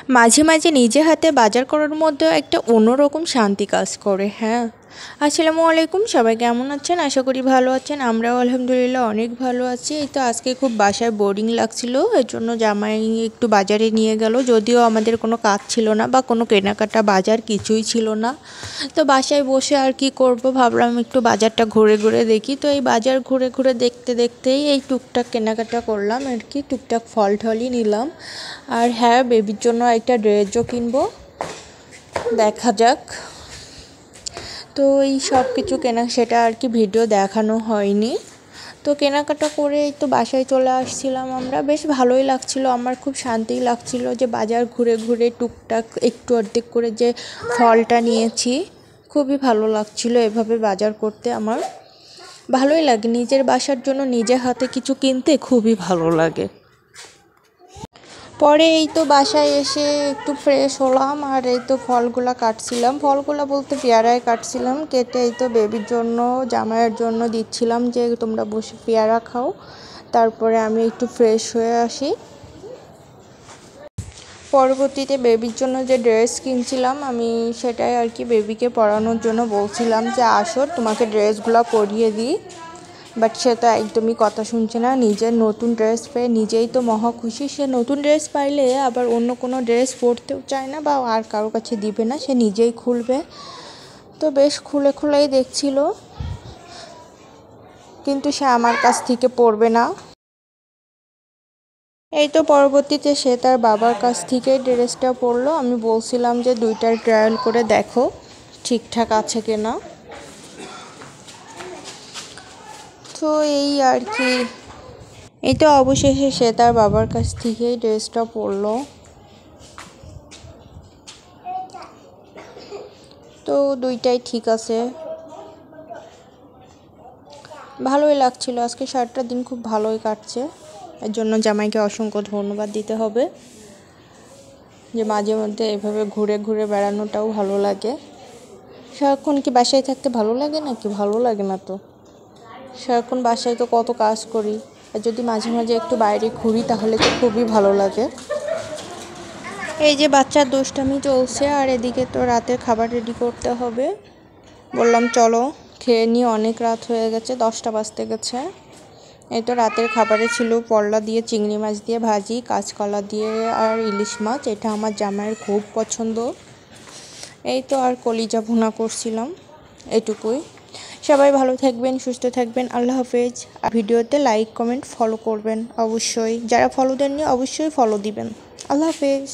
মাঝে মাঝে নিজে হাতে বাজার করার মধ্যেও একটা অন্যরকম শান্তি কাজ করে। হ্যাঁ, আসসালামু আলাইকুম, সবাই কেমন আছেন? আশা করি ভালো আছেন। আমরাও আলহামদুলিল্লাহ অনেক ভালো আছি। এই তো আজকে খুব বাসায় বোরিং লাগছিল, এর জন্য জামাই একটু বাজারে নিয়ে গেল। যদিও আমাদের কোনো কাজ ছিল না বা কোনো কেনাকাটা বাজার কিছুই ছিল না, তো বাসায় বসে আর কি করব, ভাবলাম একটু বাজারটা ঘুরে ঘুরে দেখি। তো এই বাজার ঘুরে ঘুরে দেখতে দেখতেই এই টুকটাক কেনাকাটা করলাম আর কি, টুকটাক ফল টলই নিলাম। আর হ্যাঁ, বেবির জন্য একটা ড্রেসও কিনবো, দেখা যাক। তো এই সব কিছু কেনা সেটা আর কি ভিডিও দেখানো হয়নি। তো কেনাকাটা করে এই তো বাসায় চলে আসছিলাম আমরা। বেশ ভালোই লাগছিল, আমার খুব শান্তিই লাগছিল যে বাজার ঘুরে ঘুরে টুকটাক একটু অর্ধেক করে যে ফলটা নিয়েছি। খুবই ভালো লাগছিল এভাবে বাজার করতে, আমার ভালোই লাগে। নিজের বাসার জন্য নিজের হাতে কিছু কিনতে খুবই ভালো লাগে। পরে এই তো বাসায় এসে একটু ফ্রেশ হলাম আর এই তো ফলগুলা কাটছিলাম। ফলগুলা বলতে পেয়ারাই কাটছিলাম, কেটে এই তো বেবির জন্য জামাইয়ের জন্য দিচ্ছিলাম যে তোমরা বসে পেয়ারা খাও। তারপরে আমি একটু ফ্রেশ হয়ে আসি। পরবর্তীতে বেবির জন্য যে ড্রেস কিনছিলাম আমি, সেটাই আর কি বেবিকে পরানোর জন্য বলছিলাম যে আসো তোমাকে ড্রেসগুলো পরিয়ে দিই। বাট সে তো একদমই কথা শুনছে না। নিজের নতুন ড্রেস পেয়ে নিজেই তো মহা খুশি। সে নতুন ড্রেস পাইলে আবার অন্য কোনো ড্রেস পরতেও চায় না বা আর কারো কাছে দিবে না, সে নিজেই খুলবে। তো বেশ খুলে খুলেই দেখছিল, কিন্তু সে আমার কাছ থেকে পরবে না। এই তো পরবর্তীতে সে তার বাবার কাছ থেকে ড্রেসটা পরলো। আমি বলছিলাম যে দুইটার ট্রায়াল করে দেখো ঠিকঠাক আছে কিনা। তো এই আর কি, এই তো অবশেষে সে তার বাবার কাছ থেকেই ড্রেসটা পরলো। তো দুইটাই ঠিক আছে, ভালোই লাগছিল। আজকে সারাটা দিন খুব ভালোই কাটছে, এর জন্য জামাইকে অসংখ্য ধন্যবাদ দিতে হবে যে মাঝে মধ্যে এভাবে ঘুরে ঘুরে বেড়ানোটাও ভালো লাগে। সারাক্ষণ কি বাসায় থাকতে ভালো লাগে নাকি? ভালো লাগে না তো। সারাক্ষণ বাসায় তো কত কাজ করি, আর যদি মাঝে মাঝে একটু বাইরে ঘুরি তাহলে তো খুবই ভালো লাগে। এই যে বাচ্চার দুষ্টামি চলছে, আর এদিকে তো রাতের খাবার রেডি করতে হবে। বললাম চলো খেয়ে নিয়ে, অনেক রাত হয়ে গেছে, 10টা বাজতে গেছে। এই তো রাতের খাবারে ছিল পরলা দিয়ে চিংড়ি মাছ দিয়ে ভাজি, কাঁচকলা দিয়ে আর ইলিশ মাছ। এটা আমার জামাইয়ের খুব পছন্দ। এই তো আর কলিজা ভুনা করছিলাম, এটুকুই। সবাই ভালো থাকবেন, সুস্থ থাকবেন, আল্লাহ হাফেজ। আর ভিডিওতে লাইক কমেন্ট ফলো করবেন অবশ্যই, যারা ফলো দেননি অবশ্যই ফলো দিবেন। আল্লাহ হাফেজ।